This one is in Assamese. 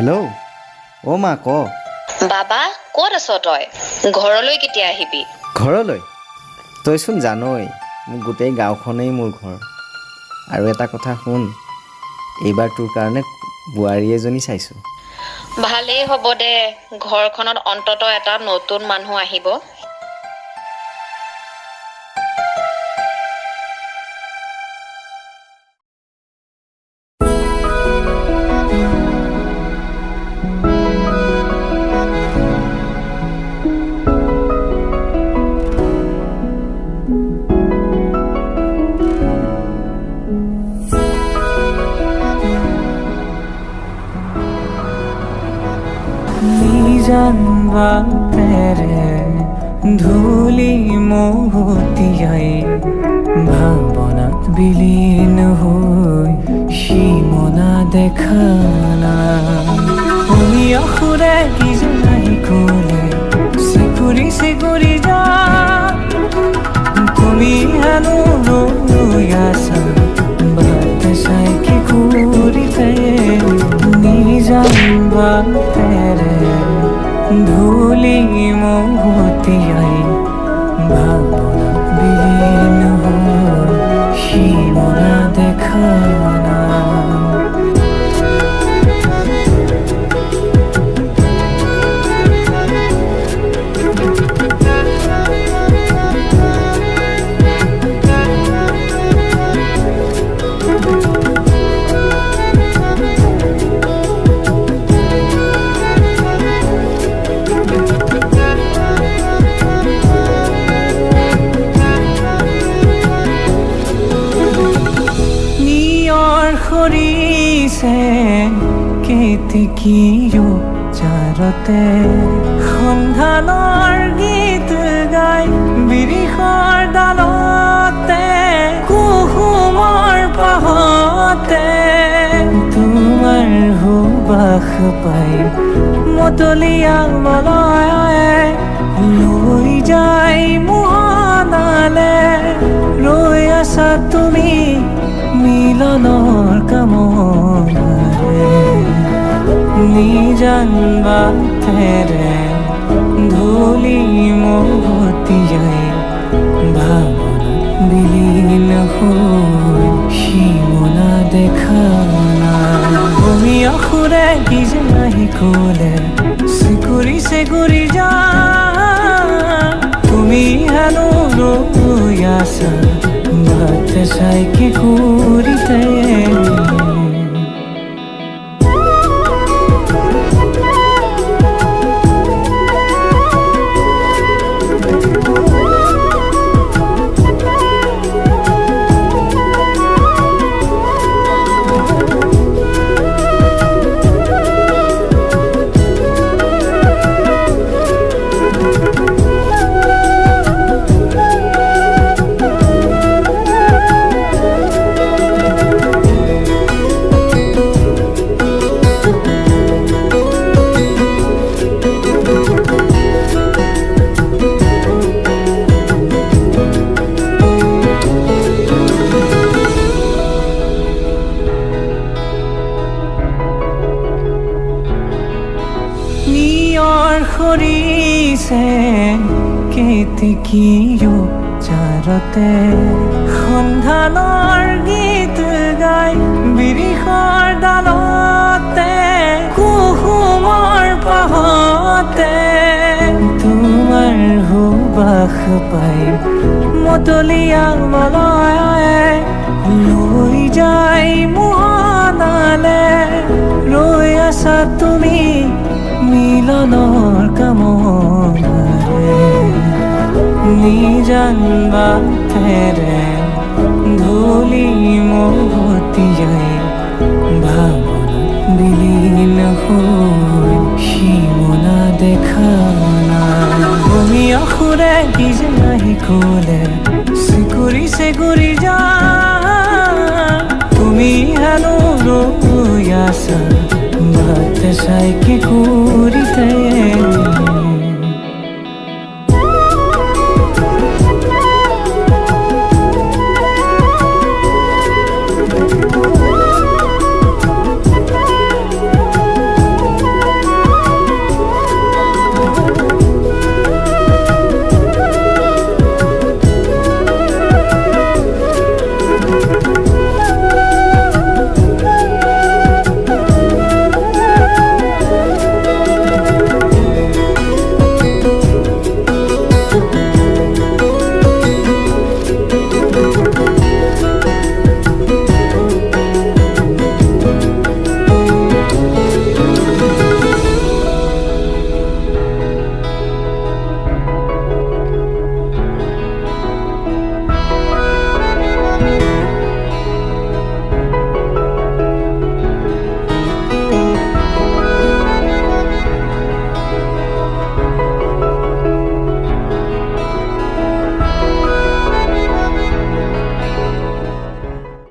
হেল্ল' অ' মা ক। বাবা ক'ত আছ তই? ঘৰলৈ কেতিয়া আহিবি? ঘৰলৈ? তইচোন জানই মোক গোটেই গাঁওখনেই মোৰ ঘৰ। আৰু এটা কথা শুন, এইবাৰ তোৰ কাৰণে বোৱাৰী এজনী চাইছোঁ। ভালেই হ'ব দে, ঘৰখনত অন্ততঃ এটা নতুন মানুহ আহিব। জানবা তেৰে ধুলি মহতিয়াই ভাবনাত বিলীন হৈ সীমনা দেখা না আমি অসুৰে কি জনাই কলে চিকুৰি চিকুৰি যা তুমি হেনো ৰৈ আছা বাট চাই কি কৰিতে নিজানবা তেৰে ধুলি মহতিয়াই ভাবনা বিলীন হৈ সীমনা দেখা না কেতেকীও চাৰতে সন্ধানৰ গীত গাই বিৰিখৰ ডালতে কুহুমৰ পাহতে তোমাৰ সুবাস পাই মতলীয়া মলয় লৈ যাই মোহনালে ৰৈ আছা তুমি মিলনৰ কামনাৰে নিজানবা তেৰে ধুলি মহতিয়াই ভাবনা বিলীন হৈ সীমনা দেখা না তুমি অসুৰে কি জাহি কলে চিকুৰি চিকুৰি যা তুমি হেনো ৰৈ আছা বাট চাই কি কৰিতে সৰিছে কেতেকীও চাৰতে সন্ধানৰ গীত গাই বিৰিখৰ ডালতে কুহুমৰ পাহতে তোমাৰ সুবাস পাই মতলীয়া মলয় লৈ যাই মোহনালে ৰৈ আছা তুমি মিলনৰ কামনাৰে নিজানবা তেৰে ধুলি মহতিয়াই ভাবনা বিলীন হৈ সীমনা দেখা না তুমি অসুৰে কি জাহি কলে চিকুৰি চিকুৰি যা তুমি হেনো ৰৈ আছা বাট চাই কি কৰিতে